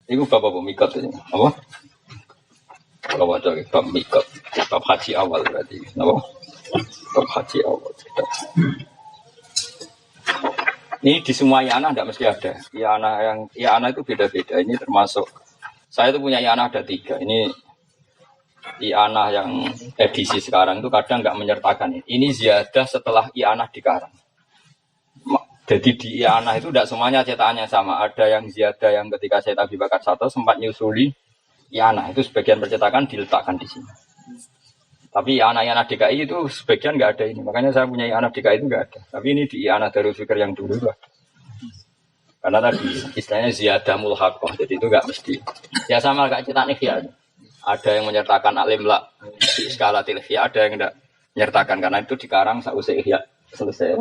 Iku bapak mikot ini. Apa? Kalau baca bab mikot, bab haji awal berarti. Apa? Bab haji awal. Ini di semua iana tidak mesti ada. Iana itu beda-beda. Ini termasuk saya itu punya iana ada 3. Ini iana yang edisi sekarang itu kadang nggak menyertakan ini. Ini ziyadah setelah iana dikarang. Jadi di iana itu tidak semuanya cetakannya sama. Ada yang ziyadah yang ketika saya Abi Bakar Sato sempat nyusuli iana itu sebagian percetakan diletakkan di sini. Tapi iana DKI itu sebagian nggak ada ini. Makanya saya punya iana DKI itu nggak ada. Tapi ini di iana Darul Fikr yang dulu itu ada. Karena tadi istilahnya ziyadah mulhaqah. Jadi itu nggak mesti. Ya sama kayak cetak ikhya. Ada yang menyertakan alim la di skala tilfiyah, ada yang tidak menyertakan karena itu dikarang sausai ihya selesai.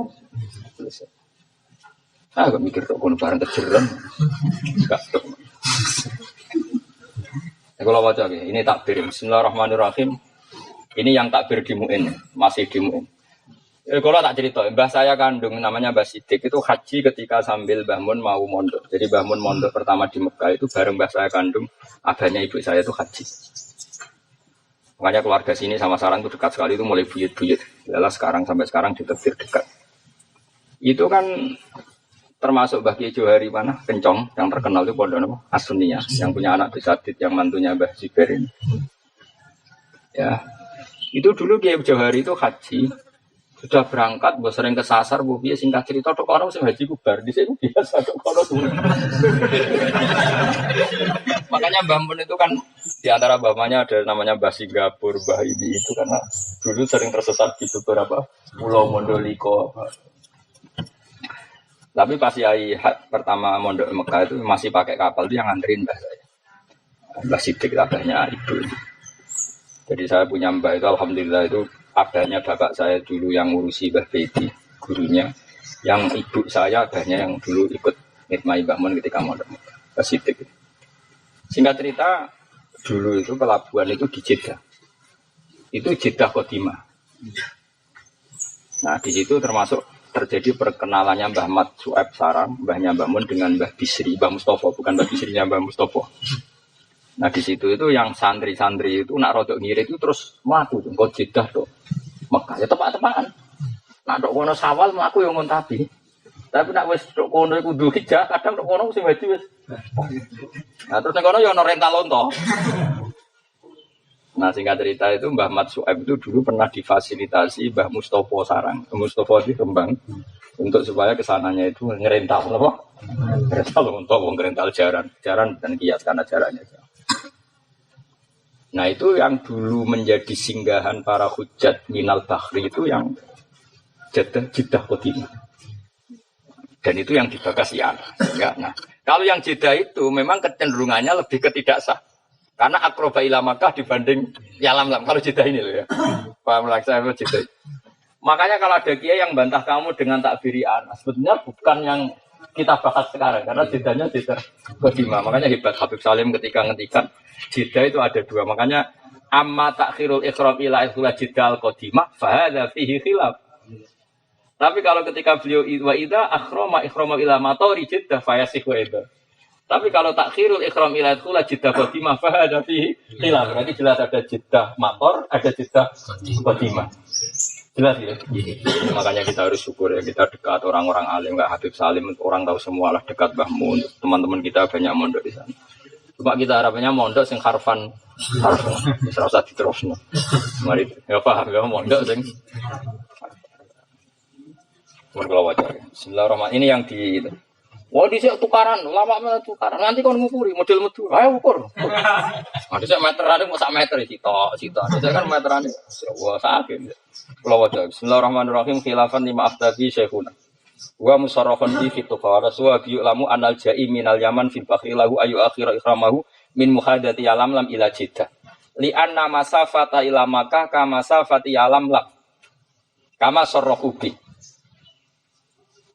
Gak mikir kok kono bareng kejeran. Enggak. Kalau baca ini takbir. Bismillahirrahmanirrahim. Ini yang takbir di Mu'in, masih di Mu'in. Kalau tak cerita, mbah saya kandung namanya Mbah Sidik itu haji ketika sambil Mbah Mun mau mondok. Jadi Mbah Mun mondok pertama di Mekah itu bareng mbah saya kandung, abahnya ibu saya itu haji. Makanya keluarga sini sama sarang itu dekat sekali, itu mulai buyut-buyut. Yalah sekarang sampai sekarang ditebir dekat. Itu kan termasuk Mbah Kiai Johari mana Kencong yang terkenal itu pondok As-Sunniyah yang punya anak Bisadid yang mantunya Mbah Ziber ini. Ya, itu dulu Kiai Johari itu haji sudah berangkat, bos sering kesasar, bu biasa singkat cerita tok orang sing haji kubar di sini biasa tok orang semua. Makanya Mbah Mun itu kan di antara bapaknya ada namanya Mbah Singapura, Mbah ini itu karena dulu sering tersesat di beberapa pulau Mondoliko. Tapi pas Yai pertama mondok Mekah itu masih pakai kapal itu yang nganterin mbah saya. Mbah Sidik abahnya ibu. Jadi saya punya mbah itu alhamdulillah itu abahnya bapak saya dulu yang ngurusi Mbah Bedi, gurunya. Yang ibu saya abahnya yang dulu ikut ngitmai Mbah Mun ketika mondok Mekah. Mbah Sidik. Singkat cerita dulu itu pelabuhan itu di Jeddah. Itu Jeddah Qadimah. Nah di situ termasuk terjadi perkenalannya Mbah Mat Su'aib Sarang, mbahnya Mbah Mun dengan Mbah Bisri, Mbah Mustofa, bukan Mbah Bisrinya Mbah Mustofa. Nah di situ itu yang santri-santri itu nak rodok ngirit itu terus mlaku tuh, kok Jeddah tuh, Mekah ya tepak-tepakan. Nak dok kono Sawal mlaku yo ngontabi. Tapi nak wis dok kono iku Dzulhijjah, kadang dok kono sing haji wis. Nah terus nek kono yo ono rental onto. Nah singkat cerita itu Mbah Mat Su'aib itu dulu pernah difasilitasi Mbah Mustofa Sarang, Mustofa di Kembang untuk supaya kesananya itu ngerental apa? Ngerental untuk ngerental jaran dan kias karena jarannya. Nah itu yang dulu menjadi singgahan para hujat minal bahri itu yang Jeddah Qadimah. Dan itu yang dibakas ya. Nah kalau yang Jeddah itu memang kecenderungannya lebih ketidaksah. Karena akroba ila Makkah dibanding Yalam. Kalau Jeddah ini loh ya. Paham lagi saya Jeddah. Makanya kalau ada kiai yang bantah kamu dengan takbiri anas, sebetulnya bukan yang kita bahas sekarang. Karena Jeddahnya Jeddah Qadimah. Makanya hebat Habib Salim ketika ngetikan Jeddah itu ada 2. Makanya amma takhirul ikhram ila Jeddah al-Qadimah fahadha fihi khilaf. Tapi kalau ketika beliau wa idza akhrama ila matori Jeddah fayasih wa idza. Tapi kalau takhirul ikhram ila Jeddah Qadimah fa ada fihi khilaf. Berarti jelas ada Jeddah Mator, ada Jeddah Qadimah. Jelas ya. Makanya kita harus syukur ya kita dekat orang-orang alim enggak Habib Salim, orang tahu semua lah dekat Mbah Mun. Teman-teman kita banyak mondok di sana. Cuma kita harapannya mondok sing harfan. Wis ora usah diterusno. Mari ya paham ya mondok sing kalau wajar. Bismillahirrahmanirrahim. Ini yang di wah di sini tukaran, lama tukaran. Nanti kau ngukuri model metu, ayo ukur. Ada saya meteran, mau sak meter cita. Saya kan meteran, wah sakit. Kalau wajah. Bismillahirrahmanirrahim. Khilafan lima afdadi syekhuna. Wa musarrafan di fitu fawara suwa biu lamu anal jai minal yaman fil bakhilahu ayu akhira ikramahu min muhadati alam lam ila Jeddah. Li anna masafata ila Makkah kama masafati alam lam. Kama sarrahubi.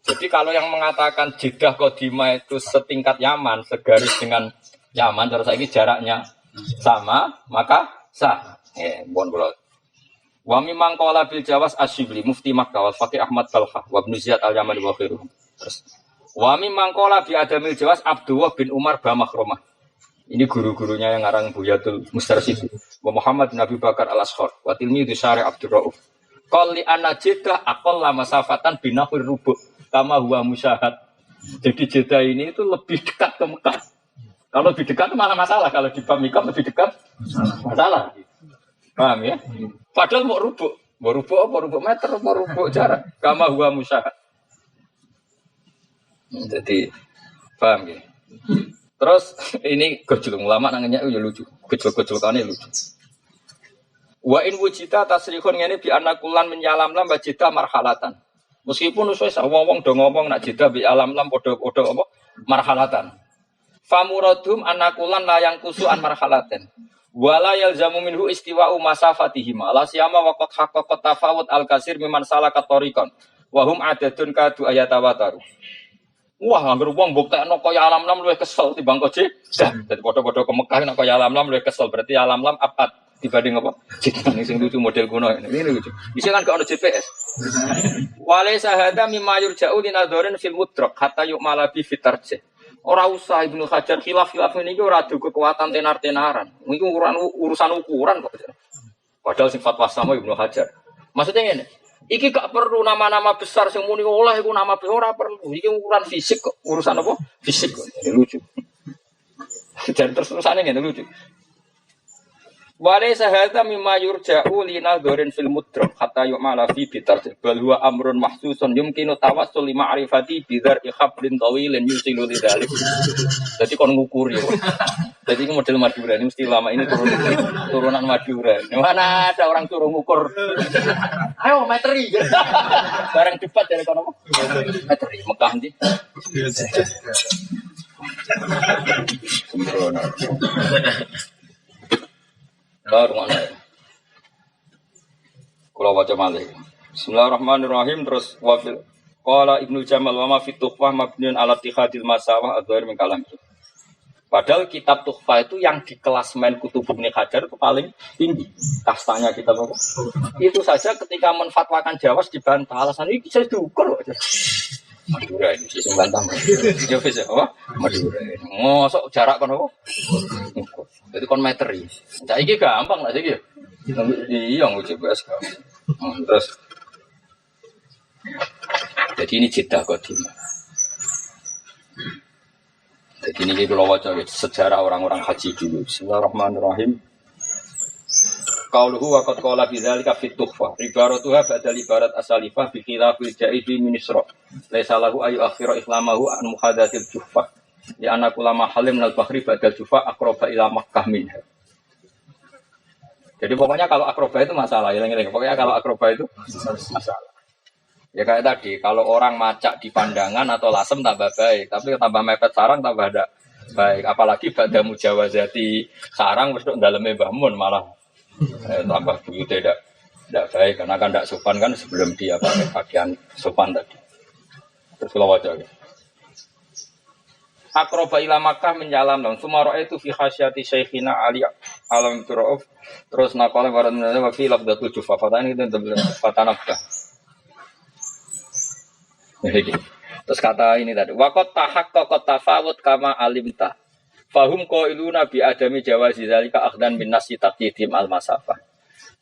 Jadi kalau yang mengatakan Jeddah Qadimah itu setingkat Yaman, segaris dengan Yaman, terus ini jaraknya sama, maka sah. Mohon kula. Wa mimman qala bil Jawas Asyibli Mufti Makkah wal Faqih Ahmad Balkhah wa Ibnu Ziyad al-Yamani wa khairuhum. Terus wa mimman qala bi Adamil Jawas Abdullah bin Umar Bamakhrumah. Ini guru-gurunya yang ngarang Buyatul Mustarsyid. Muhammad bin Abi Bakar Al-Ashkhar. Wa tilmidu Syari Abdur Rauf. Qali anna Jeddah aqalla masafatan binahwir rubu' kama huwa musyahad. Jadi Jeddah ini itu lebih dekat ke Mekah. Kalau lebih dekat malah masalah. Kalau di Bamikam lebih dekat masalah. Paham ya? Padahal mau rubu'. Mau rubu' meter, mau rubu' jarak. Kama huwa musyahad. Jadi paham ya? Terus ini gejolak ulama nangnya ya lucu. Gejolak-gejolakannya lucu. Wa in wujita tasrihun ngene bi anakulan menyalam lam wajita marhalatan. Meskipun wis wong-wong do ngomong nak jeda bi alam lam padha-padha apa marhalatan. Famuradum anakulan layang kusuan marhalaten. Wala yalzamu minhu istiwa'u masafatihim. La siyama waqat haqqat tafawut al-kasir miman salaka tariqan. Wa hum adadun kadu ayatawataru. Wah, anggar wong mbuktekno kaya alam lam luwih kesel timbang koje. Dadi padha-padha ke Mekah nek kaya alam lam luwih kesel. Berarti alam lam abad dibanding apa? Jidan sing lucu model kuno. Ini lucu. Bisa kan gak ono GPS. Wale sahada mimma yurja'u linadharin fil mudrak hatta yu'mala bi fitarje. Ora usah Ibnu Hajar khilaf-khilaf niki ora adu kekuatan tenar-tenaran. Niku urusan ukuran kok. Padahal sing fatwa sama Ibnu Hajar. Maksudnya ngene. Iki gak perlu nama-nama besar sing muni oleh iku nama besar ora perlu. Iki ukuran fisik kok, urusan apa? Fisik kok. Ini lucu. Dan terus-terusane ngene lucu. Wale sahata mimma yurja'u linadharin fil mudrak hatta yu'mala fi bitar bal huwa amrun mahsusun yumkinu tawassul li ma'rifati bidar ikhablin tawilin yusilu lidzalik. Jadi kon ngukuri. Jadi ini model Madura ini mesti lama ini turunan Madura. Mana ada orang suruh ngukur. Ayo meteri. Barang debat dari kono apa? Meteri Mekah ndi? Sembrono. Rumah Kula waca malih. Bismillahirrahmanirrahim terus wafil qala Ibnu Jamal wa ma fi tuhfah mabniun ala ittihadil masawah adzair min kalam. Padahal kitab tuhfah itu yang di klasmen Kutub Ibnu Hajar itu paling tinggi kastanya kitab apa? Itu saja ketika menfatwakan Jawas dibantah alasan ini bisa diukur. Madura ini sih membantah. Ya wis apa? Madura. Mosok jarak kan apa? Jadi kon meteri. Saiki gampang lah saiki. Iya nguji bahas terus. Jadi ini Jeddah Qadimah. Jadi ini kalau waca sejarah orang-orang haji dulu. Bismillahirrahmanirrahim. Qauluhu wa qad qala bidzalika fit tuhfah. Ibaratuha ba'da ibarat asalifah bi khilafil ja'idi min isra. Laisa lahu ayu akhira ikhlamahu an muhadatil juhfah. Ya anak ulama halim nal bahri badal jufa akroba ila Makkah minha. Jadi pokoknya kalau akroba itu masalah, pokoknya kalau akroba itu masalah. Ya kayak tadi, kalau orang macak di pandangan atau lasem tambah baik, tapi tambah mepet sarang tambah ada baik. Apalagi pada mujawazati sarang wis dalamnya bangun malah tambah begitu tidak baik karena kan tidak sopan kan sebelum dia pakai pakaian sopan tadi. Terus kalau wajah. Akroba ila Makkah menjalan dong. Sumaro itu fi khasyati Syekhina Ali Alam Turauf. Terus naqala waradna wa fi lafdzatul jufa. Fatane itu fatanabka. Terus kata ini tadi. Waqat tahaqqaqat tafawut kama alimta. Fahum qailuna bi adami jawazi zalika akhdan min nasi taqdim al masafah.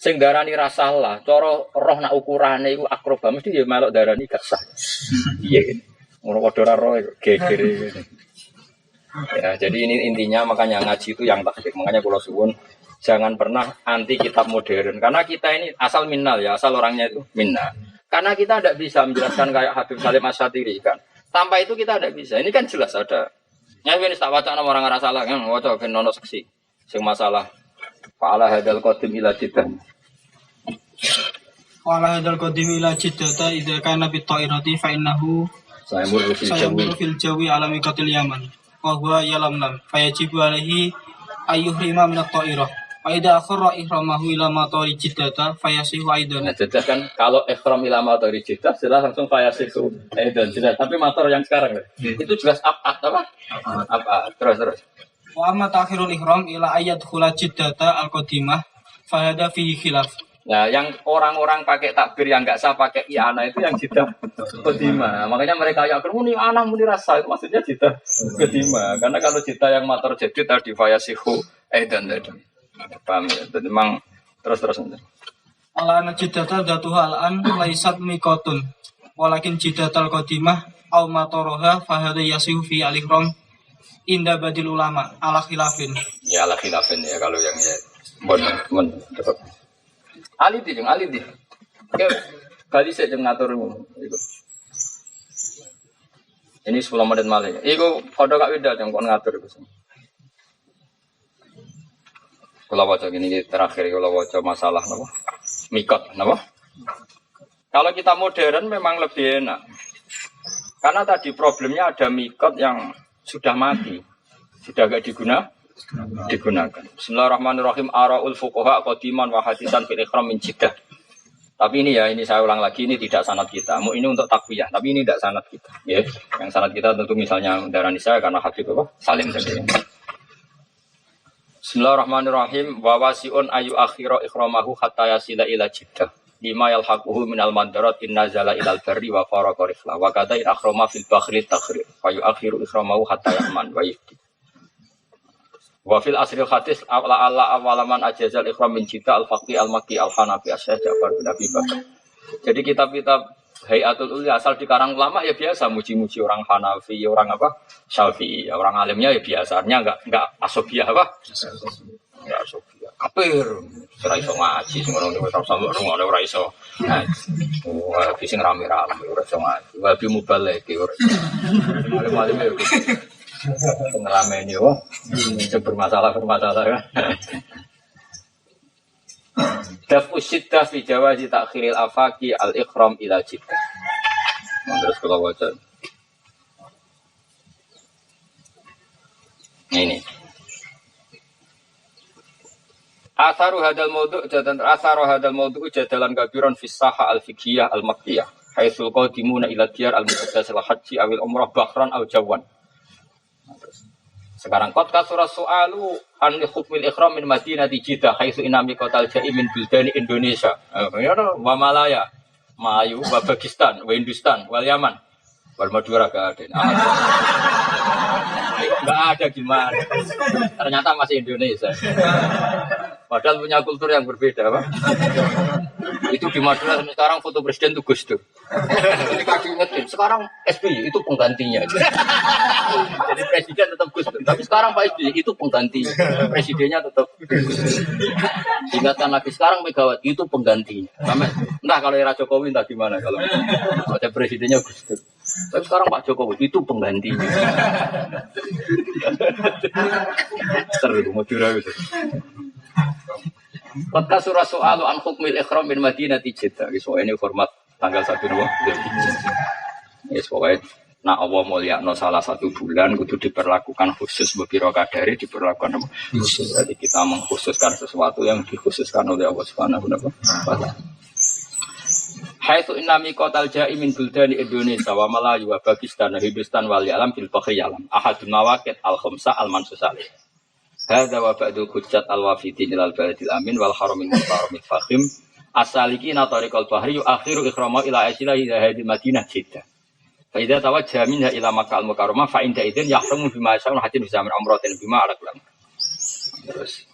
Sing darani rasalah, cara roh nak ukurane iku akroba mesti ya melok darani gak sah. Iya. Ngono padha ora roh geger. Ya, jadi ini intinya makanya ngaji itu yang takdir. Makanya kalau suwun jangan pernah anti kitab modern. Karena kita ini asal minnal ya, asal orangnya itu minna. Karena kita tidak bisa menjelaskan kayak Habib Salim Asy-Syatiri kan. Tanpa itu kita tidak bisa. Ini kan jelas ada. Ya ini tak baca nama orang nggak salah kan. Waca ben nono seksi. Sing masalah. Fa'ala hadal qadim ila Jeddah. Fa'ala hadal qadim ila Jeddah idza kana bi ta'irati fa innahu sayamuru fil jawi alami qatil yaman. Wa huwa yalamlam fayajibu alaihi ayyuhrima min at-ta'irah fa idza akhara ihramahu ila matari Jeddah fayasihu aidan. Nah, Jeddah kan kalau ihram ila matari Jeddah jelas langsung fayasihu aidan jelas. Tapi motor yang sekarang itu jelas apa? Terus. Wa amma ta'khirul ihram ila ayat khula Jeddah al-qadimah fa hada fihi khilaf. Nah, yang orang-orang pakai takbir yang nggak sah pakai i'ana itu yang jidah kedima. Makanya mereka yakin muni ana muni rasa itu maksudnya jidah kedima. Karena kalau jidah yang mator jadi tadi fayasihu dan tadi. Paham ya? Jadi memang terus. Ala jidatal datuha al-an laisat miqatun. Walakin jidatal qadimah au matoroha fahada yasihu fi al-ihram inda badil ulama ala khilafin. Ya ala khilafin ya kalau yang ya mon tetap. Ali di. Oke, kali saya jeng ngatur iku. Ini 10 menit malah. Iku padha kak Wida jeng kon ngatur iku. Kula waca gini terakhir kula waca masalah napa? Mikot napa? Kalau kita modern memang lebih enak. Karena tadi problemnya ada mikot yang sudah mati. Sudah enggak digunakan. Bismillahirrahmanirrahim. Araul fuqaha qadiman wa hadisan fil ihram min jiddah. Tapi ini saya ulang lagi, ini tidak sanad kita. Ini untuk takwiyah, tapi ini tidak sanad kita. Ya. Yang sanad kita tentu misalnya darah Nisa karena Habib Salim tadi. Bismillahirrahmanirrahim. Wa wasi'un ayu akhira ihramahu hatta yasila ila jiddah. Lima yalhaquhu minal mandarat in nazala ilal barri wa faraqa rifla. Wa kadha in akhrama fil bakhri takhrir. Fa yu akhiru ihramahu hatta yahman wa yifti. Wa fil asril hadis Allah awalaman ajazal ikhram min jita al-faqih al-maki al-hanafi asyaj Ja'far bin Abi Bakar. Jadi kitab-kitab Hayatul Ulya asal dikarang ulama ya biasa muji-muji orang Hanafi, orang apa? Syafi'i. Orang alimnya ya biasanya enggak asobiah apa? Enggak asobiah. Kafir. Ora iso ngaji sing ngono niku sampe ngono ora iso. Wah, sing rame-rame ora iso ngaji. Wabi mubalek ora. Alim-alim pengerameni itu bermasalah kan. Dafu syiddah fi jawazi ta'khiril afaqi al-ikhram ila jiddah. Terus kalau baca ini Asaru hadal maudu' jadalan kabiran fi saha al-fiqhiyah al-makkiyah haitsul qadimuna ila diyar al-muqaddasil haji awil umrah bahran aw jawan. Sekarang qad kasura su'alu an hukmil ikhram min madinati Jiddah haitsu inami qatal ja'i min buldani Indonesia. Wa Malaya, Melayu, wa Pakistan, wa Hindustan, wal Yaman. Wal Madura gak ada. Enggak ada gimana. Ternyata masih Indonesia. Padahal punya kultur yang berbeda, Pak. Itu di Madura sekarang foto presiden itu Gus Dur. Ketika diingetin, sekarang SBY itu penggantinya. Jadi presiden tetap Gus Dur, tapi sekarang Pak SBY itu penggantinya. Presidennya tetap Gus Dur. Diingatkan lagi sekarang Megawati itu penggantinya. Entah kalau era Jokowi entah gimana kalau ada presidennya Gus Dur. Tapi sekarang Pak Jokowi itu penggantinya. Seru Madura itu. Kota surah soal an hukmil ikhram bin Madinati Jiddah. So ini format tanggal 1 Dzulhijjah. Yes, pokoknya nak Allah mulyakno salah satu bulan kudu diperlakukan khusus bepiro kadare diperlakukan khusus. Jadi kita mengkhususkan sesuatu yang dikhususkan oleh Allah Subhanahu wa taala. Haitsu inna miqatal ja'i min buldani Indonesia wa Malayu wa Pakistan wa Hindustan wal alam bil bakhri alam. Ahadun mawaqit al-khamsa al-mansus alaih. Hadza wa ba'dul hujjat al-wafidin ilal baladil amin wal haramil muhtaramil fakhim as-salikina tariqal bahri akhiru ikhrama ila asila ila hadil Madinah Jiddah. Fa idza tawajjaha minha ila Makkah al-Mukarramah fa inda idzin yahrumu bima yasa'un hatin bisa min umratin bima ala kulam. Terus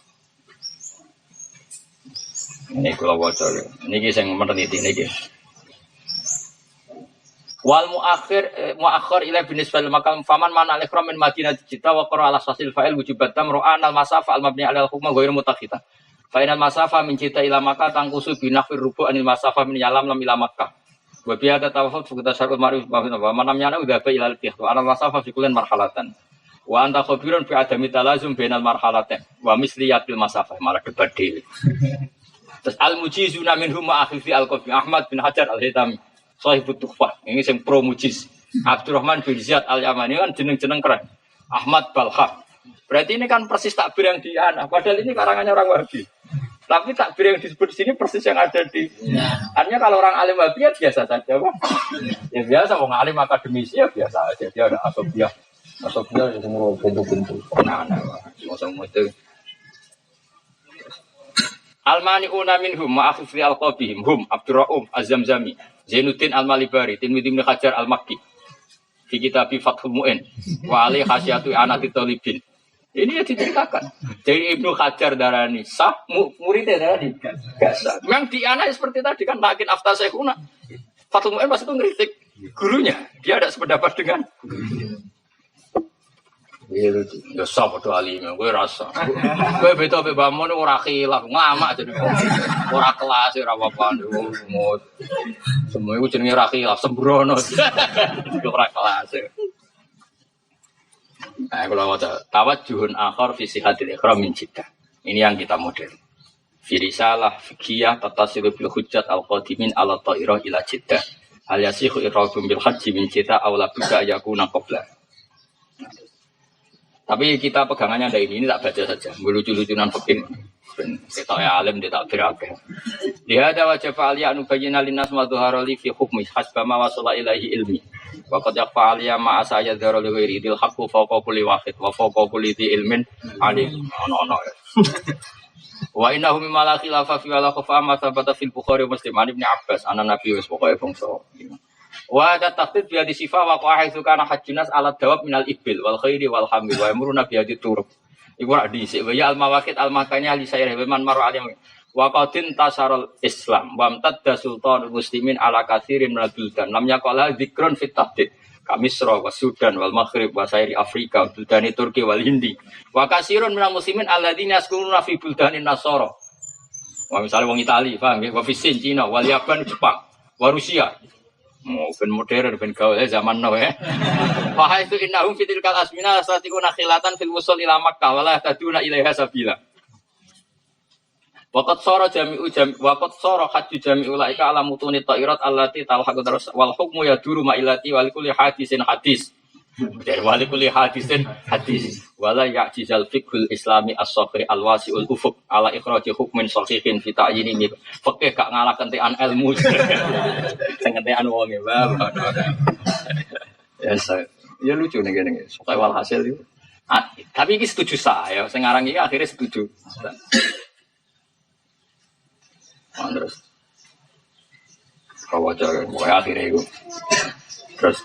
ini kula waca niki sing meneliti niki. Wal muakhir ila binisbal makam faman mana al-ikhram min Madinati Jiddah wa qara ala sasil fa'il wujubat tamru'an al-masafa al-mabni ala al-hukma ghairu mutakhita. Fa inal masafa min Jiddah ila Makkah tangkusu bi nahfir rubu' anil masafa min Yalam lam ila Makkah. Wa bi hada tawafut fi tasarruf ma'ruf wa man lam yana udaba ila al-fiqh wa anal masafa fi kullin marhalatan. Wa anta khabirun fi adami talazum bainal marhalatain wa misliyatil masafa malah debat dhewe. Terus al-mujizuna minhum ma'akhifi al-qafi Ahmad bin Hajar al-Hitami. Sahibut Tuhfah, ini yang pro mujiz. Abdurrahman bin Ziyad al-Yamani kan jeneng-jeneng keren. Ahmad Balkha. Berarti ini kan persis takbir yang di Ana. Padahal ini karangannya orang Wahabi. Tapi takbir yang disebut di sini persis yang ada di. Artinya kalau orang alim Wahabi ya biasa saja, Pak. Ya biasa, orang alim akademisi ya biasa aja. Dia ada asobiah yang semua bentuk-bentuk. Nah, semua itu. Al-mani'una minhum ma'afifri al-qabihim hum Abdurra'um Az-Zamzami Zainuddin Al-Malibari Tirmidzi bin Hajar Al-Makki fi kitab Fathul Mu'in wa alai khasyatu anati talibin. Ini ya diceritakan. Jadi Ibnu Hajar darani sah, muridnya darani gak sah. Memang di anak seperti tadi kan makin afta syekhuna. Fathul Mu'in pas itu ngeritik gurunya. Dia ada sependapat dengan ya sah padha alim, kowe rasa. Kowe beda mbek bamun ora khilaf, ngamak jenenge. Ora kelas ora apa-apa. Semua iku jenenge ora khilaf, sembrono. Ora kelas. Nah, kalau waca tawajjuhun akhar fi sihatil ikhram min jiddah. Ini yang kita model. Fi risalah fiqhiyah tatasilu bil hujjat al-qadimin ala ta'irah ila jiddah. Hal yasihu irradum bil haji min jiddah aw la budda yakuna qabla. Tapi kita pegangannya ada ini tak baca saja. Lucu-lucunan fikih. Kita ya alim dia tak berakeh. Dia ada wajib aliyah nubayyana linnas ma dhuhara li fi hukmi hasba ma wasala ilaihi ilmi. Wa qad yaqa aliyah ma asaya dhara li ghairi dil haqqu fawqa kulli wahid wa fawqa kulli dhi ilmin alim. Ono. Wa innahu mimma la khilafa fi wala khafa ma thabata fil Bukhari Muslim an Ibnu Abbas ana nabi wis pokoke bangsa. Wa ada takhfif bi hadis sifah wa qa'idu kana hajjunas ala dawab minal ibil wal khairi wal hamil wa amruna bi hadis turub. Iku ra dhisik wa ya al mawaqit al makanya li sayr man maru alim wa qatin tasarul islam wa amtadda sultanul muslimin ala katsirin minal buldan lam yaqala dzikrun fit tahdid kamisra wa sudan wal maghrib wa sayri afrika buldani turki wal hindi wa katsirun minal muslimin alladzina yaskununa fi buldanin nasara. Wa misale wong Itali paham nggih wa fi Sin Cina wal Yaban Jepang wa Rusia. Ben modern ben gaul zaman now ya. Fa itu innahum fitil kal asmina satikuna khilatan fil wusul ila Makkah wala taduna ilaiha sabila. Waqat sara haji jami'u laika ala mutuni ta'irat allati talhaqu terus wal hukmu yaduru ma illati wal kulli hadisin hadis. Dari wali kulli hadisin hadis wala ya'jizal fiqhul islami as-saghir al-wasi'ul ufuq ala ikhraji hukmin sahihin fi ta'yini fikih gak ngalah kentekan ilmu sing kentekan wong e ya lucu nih gini suka walhasil itu tapi ini setuju saya sing aran iki akhirnya setuju terus kawajar akhirnya itu terus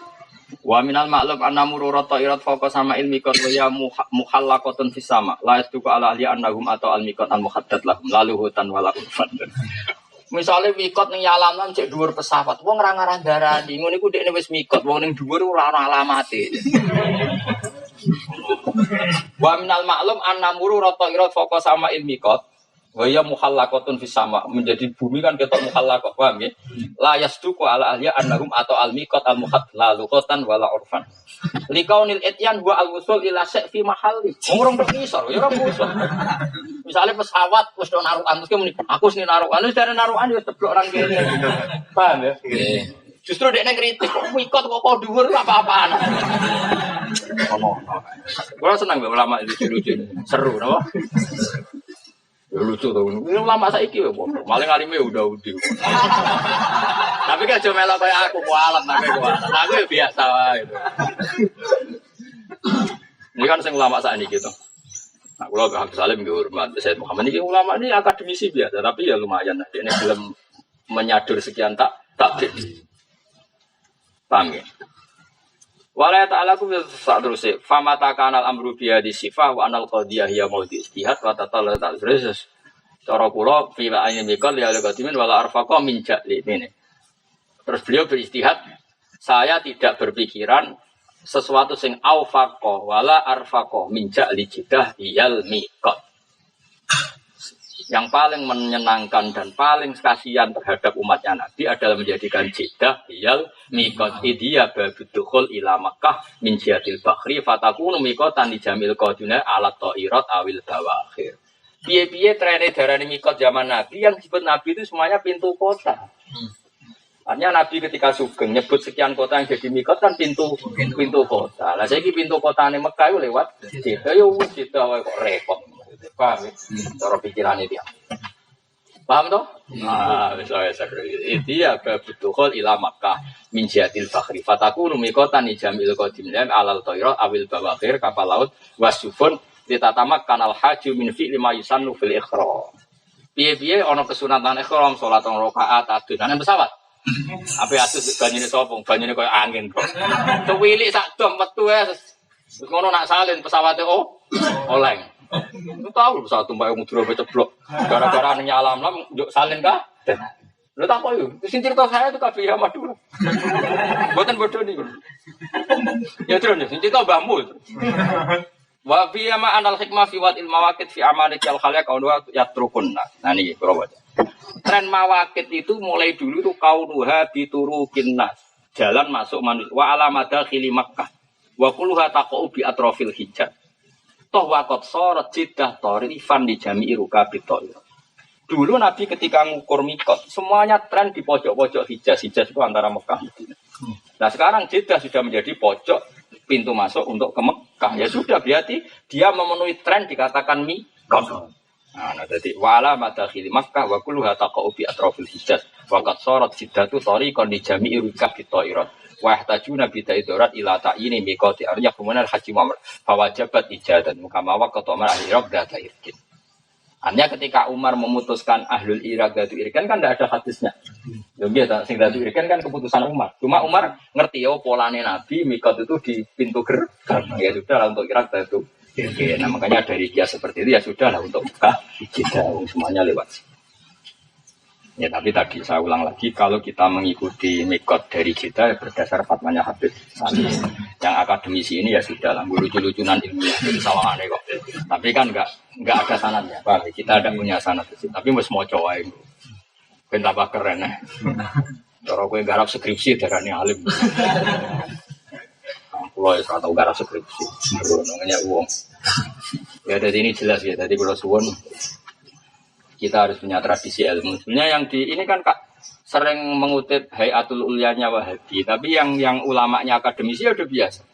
wa minal ma'lum anna mururata irat fawqa sama ilmi qad ya muhallaqatun fis sama la yastuqu ala ahli annahum atau al miqat al muhaddad lahum lalu hutan wala urfan. Misale miqat ning alam cek dhuwur pesawat wong ora ngarah darani ngono iku dekne wis miqat wong ning dhuwur ora ana alamate. Wa minal ma'lum anna mururata irat fawqa sama ilmi qad waya muhallaqatun fis sama menjadi bumi kan ketok muhallaqah paham ya la yasduqu ala ahli annahum atau al miqat al muhadd la luqatan wala urfan liqaunil ityan wa al wusul ila fi mahalli ngurung berkisar ya ora musuh misale pesawat wis do narukan terus muni aku wis narukan wis dari narukan wis teblok orang kene paham ya justru dekne kritik kok miqat kok dhuwur apa-apaan ngomong ora seneng mbek ulama lucu-lucu seru napa. Ya lucu tuh, ini lama saiki ya, maling alime udah. Tapi kan cuma melok kayak aku kualat, aku ya biasa gitu. Ini kan sing ulama saat ini gitu. Nah, kalau Habib Salim hormat, Said Muhammad ini ulama ini akademisi biasa, tapi ya lumayan. Ini belum menyadur sekian takdir. Paham ya? Wala ta'ala ku saat terus fama takanal amru biya di sifah wa anal qadiyah ya maudi istihad wa tatala ta'zrizes cara kula fi wa'ani mikal ya legatimin wala arfaqa min ja'li ini. Terus beliau beristihad saya tidak berpikiran sesuatu sing aufaqa wala arfaqa min ja'li jidah yal miqat. Yang paling menyenangkan dan paling kasihan terhadap umatnya Nabi adalah menjadikan jidah yal miqat dia babudukhul ila Makkah min jihadil bakhri fatakunu miqatan di jamil qaduna ala ta'irat awil bawakhir. Piye-piye trene darane miqat zaman Nabi yang disebut Nabi itu semuanya pintu kota. Artinya Nabi ketika sugeng nyebut sekian kota yang jadi miqat kan pintu kota. Lah saiki pintu kotane Mekah itu lewat jidah yo jidah kok repot. Paham ya? Cara pikirannya dia. Paham toh? Nah, saya itu ya betul ila Makkah min jihadil fakhri fatakunu miqatan jamil qadim lam alal tayra awil bawakhir kapal laut wasufun ditatamak kanal haji min fi lima yusannu fil ikhra. Piye-piye ana kesunatan ihram salat 2 rakaat adunan pesawat. Ape atus banyune sopong, banyune koyo angin kok. Cuwilik sak dom metu wis. Terus ngono nak salin pesawate oleng. Lu tahu pesawat tumpah ngudro ceblok. Gara-gara ning alam-alam njuk salin ka. Lho tak apa yo? Sing cerita saya itu kabeh ya Madura. Mboten bodho niku. Ya terus sing cerita mbahmu. Wa fi ma anal hikmah fi wa'il mawaqit fi amalik al khaliq kaunwa yatrukun. Nah niki kula waca. Tren mawaqit itu mulai dulu tuh kaunuha biturukin nas. Jalan masuk manusia wa alamada khili Makkah. Wa kulluha taqau bi atrafil hijab. Toh waqat sarat jiddah tarifan di jami'i rukabit ta'ir. Dulu Nabi ketika ngukur mikot, semuanya tren di pojok-pojok Hijaz. Hijaz itu antara Mekah dan Madinah. Nah sekarang Jeddah sudah menjadi pojok pintu masuk untuk ke Mekah. Ya sudah, berarti dia memenuhi tren dikatakan mikot. Nah jadi wala madakhili Makkah wa kulluha taqau bi atrafil Hijaz. Waqat sarat jiddatu tariqan li jami'i rukabit ta'irat. Wa ihtajuna bi ta'irat ila ta'yini miqati arya kemudian haji Muhammad fawajabat ijadan mukamawa qatamar al-iraq data irkin. Hanya ketika Umar memutuskan ahlul Irak datu irkan kan tidak ada hadisnya. Ya biasa sing datu irkan kan keputusan Umar. Cuma Umar ngerti ya polane Nabi mikot itu di pintu gerbang. Ya sudah lah untuk Irak datu irkan. Nah makanya dari dia seperti itu ya sudah lah untuk Mekah Jeddah semuanya lewat. Ya tapi tadi saya ulang lagi kalau kita mengikuti mikot dari Jeddah berdasar fatwanya Habib Sani. Yang akademisi ini ya sudah lah lucu-lucunan ilmiah itu salah aneh kok. Tapi kan enggak ada sanadnya. Pak, kita ada punya sanad itu. Tapi mesti mau coba itu. Ben tambah keren ya. Cara kowe garap skripsi darane alim. Kulo ya ora tau garap skripsi. Nanya uang. Ya dari ini jelas ya. Tadi kalau suwon kita harus punya tradisi ilmu. Sebenarnya yang di ini kan Kak sering mengutip Hayatul Ulyanya Wahabi, tapi yang ulamanya akademisi ya udah biasa.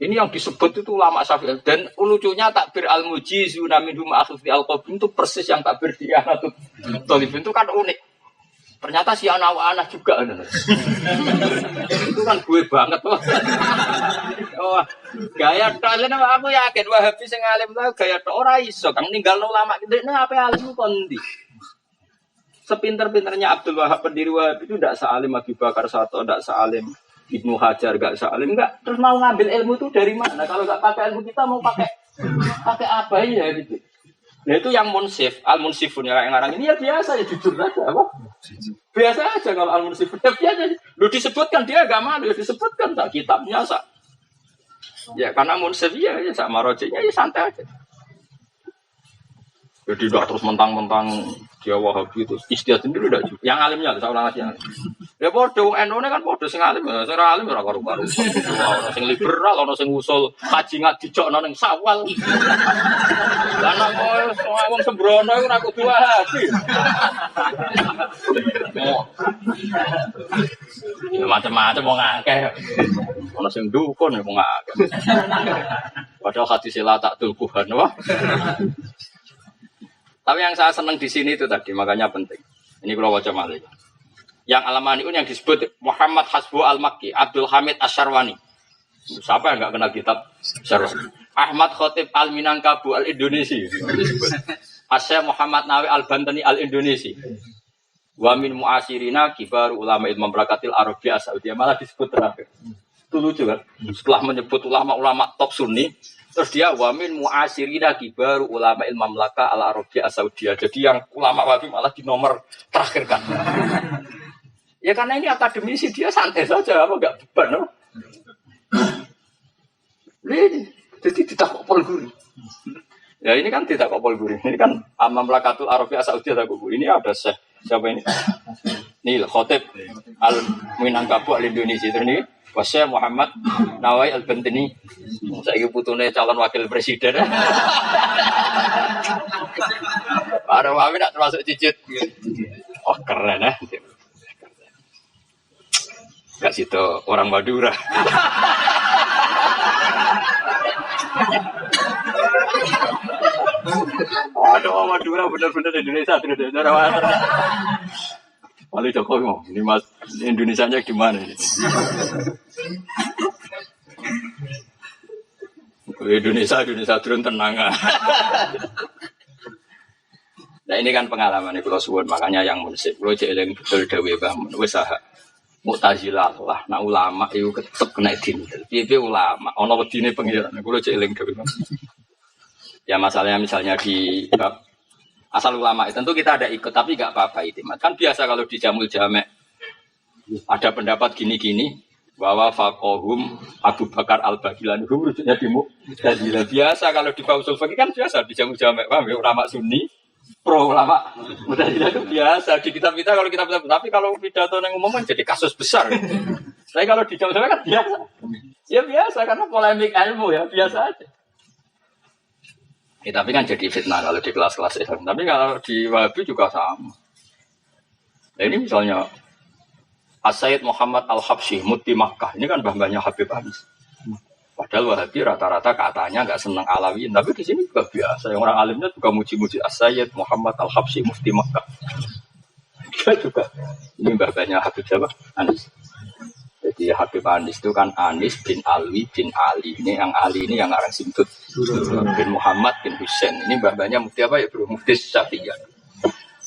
Ini yang disebut itu ulama Syafi'i dan lucunya takbir al-mujizuna minhum akhfi al-qabim itu persis yang takbir di Anatul Talibin itu kan unik. Ternyata si anak-anak juga. Itu kan gue banget wah. Oh, gaya kalian aku yakin Wahabi sing alim lah gaya ora iso kang ninggalno ulama ndekne ape alim kon ndi. Sepinter-pinternya Abdul Wahab pendiri Wahab itu tidak sealim Abu Bakar Sato, tidak sealim Ibnu Hajar, tidak sealim, enggak. Terus mau ngambil ilmu itu dari mana? Kalau nggak pakai ilmu kita mau pakai apa ya gitu. Nah itu yang munsif, al-munsifun yang ngarang ini ya biasa ya jujur aja apa? Biasa aja kalau al-munsifun ya biasa. Lu disebutkan dia agak malu, disebutkan tak kitabnya sak. Ya karena munsif ya sama rojinya ya santai aja. Jadi tidak terus mentang-mentang dia Wahabi itu istiadat sendiri tidak juga. Yang alimnya ada seorang lagi. Ya bodoh, NU kan bodoh sing alim, seorang alim ora karu-karu. Ono sing liberal, ono sing usul kaji ngadijokno ning Sawal. Lah nek wong sembrono iku ora kudu Wahabi. Ya macam-macam wong akeh. Ono sing dukun wong akeh. Padahal hadis la tak tulkuhan wah. Tapi yang saya senang di sini itu tadi, makanya penting. Ini kalau wajah malik. Yang Al-Mani'un yang disebut Muhammad Hasbu Al-Makki, Abdul Hamid Asyarwani. Siapa yang enggak kenal kitab Asyarwani? Ahmad Khotib Al-Minangkabu Al-Indonesi. Asy Muhammad Nawi Al-Bantani Al-Indonesi. Wa min mu'asirina kibaru ulama ilmu Mamlakatil Arabiyah Saudiyah malah disebut terakhir. Itu lucu kan? Setelah menyebut ulama-ulama top Sunni, terus dia wamin mu'asirina kibaru ulama ilmu Mamlakah al-Arabiyah Saudiyah. Jadi yang ulama Wahabi malah di nomor terakhir kan. Ya karena ini akademisi dia santai saja, apa enggak beban, no? Jadi tidak kopol guri. Ya ini kan tidak kopol guri. Ini kan Mamlakatul Arabiyah Saudiyah guru. Ini ada siapa ini? Ini Khotib Al-Minangkabu Al-Indonesia ini. Wasya Muhammad Nawai Al-Bantani. Saya putune calon wakil presiden. Para Wahabi nak termasuk cicit. Oh keren ya. Gak situ orang Madura. Aduh Madura benar-benar Indonesia tidak. Wali Jokowi mau ini mas Indonesianya gimana ini? Indonesia turun tenang. Nah ini kan pengalaman ini kalau suwun, makanya yang munsif kalau jeeling betul dawe Mbah wis sah Mu'tazilah lah, nah ulama itu tetep kena dintel. Piye ulama, ana wedine pengiran. Kulo jeeling dawe. Ya masalahnya misalnya di bab asal ulama tentu kita ada ikut, tapi nggak apa-apa itu. Kan biasa kalau di Jamul Jamek ada pendapat gini-gini bahwa faqahum Abu Bakar Al-Bagilani rujuknya di Mu'tazilah. Biasa kalau di Usul Fiqih kan biasa di Jamul Jamek, paham ya, ulama Sunni pro ulama Mu'tazilah itu biasa di kitab-kitab kalau kitab-kitab, tapi kalau pidato yang umum kan jadi kasus besar. Tapi kalau di Jamul Jamek kan biasa. Ya biasa karena polemik ilmu ya biasa aja. Ya, tapi kan jadi fitnah kalau di kelas-kelas Islam. Tapi kalau di Wahabi juga sama. Nah, ini misalnya As-Sayyid Muhammad Al-Habsyi, Mufti Makkah. Ini kan mbah-mbahnya Habib Anis. Padahal Wahabi rata-rata katanya nggak senang Alawiyin. Tapi di sini juga biasa. Yang orang alimnya juga muji-muji As-Sayyid Muhammad Al-Habsyi, Mufti Makkah. Dia juga. Ini mbah-mbahnya Habib siapa? Anis. Jadi Habib Anis itu kan Anis bin Alwi bin Ali. Ini yang Ali ini yang orang Simtut. Bin Muhammad bin Husain. Ini mbah-mbahnya Mufti apa ya bro? Mufti Syafi'iyah.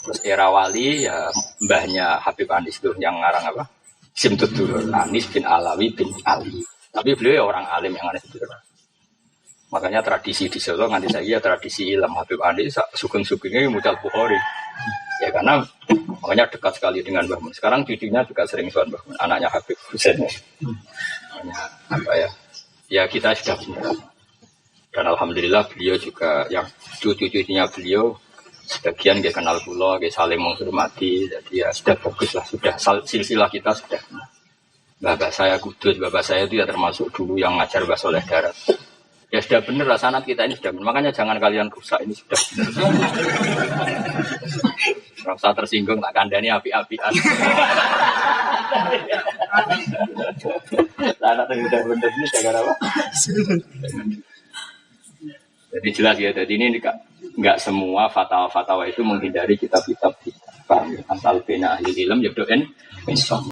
Terus era wali ya mbahnya Habib Anis itu yang ngarang apa? Simtut dulu. Anis bin Alawi bin Ali. Tapi beliau ya orang alim yang Anis itu. Makanya tradisi di Solo nanti saya tradisi ilmu Habib Anis sugeng-sugengnya mucal Bukhari. Ya karena makanya dekat sekali dengan Mbah Mun. Sekarang cucunya juga sering soal Mbah Mun, anaknya Habib Husain. Makanya apa ya? Ya kita sudah benar. Dan alhamdulillah beliau juga yang cucu-cucunya beliau sebagian dia kenal kula, dia saling menghormati. Jadi ya sudah bagus lah, sudah silsilah kita sudah. Bapak saya Kudus, bapak saya itu ya termasuk dulu yang ngajar bahasa oleh darat. Ya sudah benar lah, sanad kita ini sudah benar. Makanya jangan kalian rusak, ini sudah benar. Rasa tersinggung, tak kandani api-apian. Sanad yang sudah benar ini jaga apa? Jadi jelas ya, jadi ini enggak semua fatwa-fatwa itu menghindari kitab-kitab kita. Paham ya? Asal bina ahli ilm ya doen.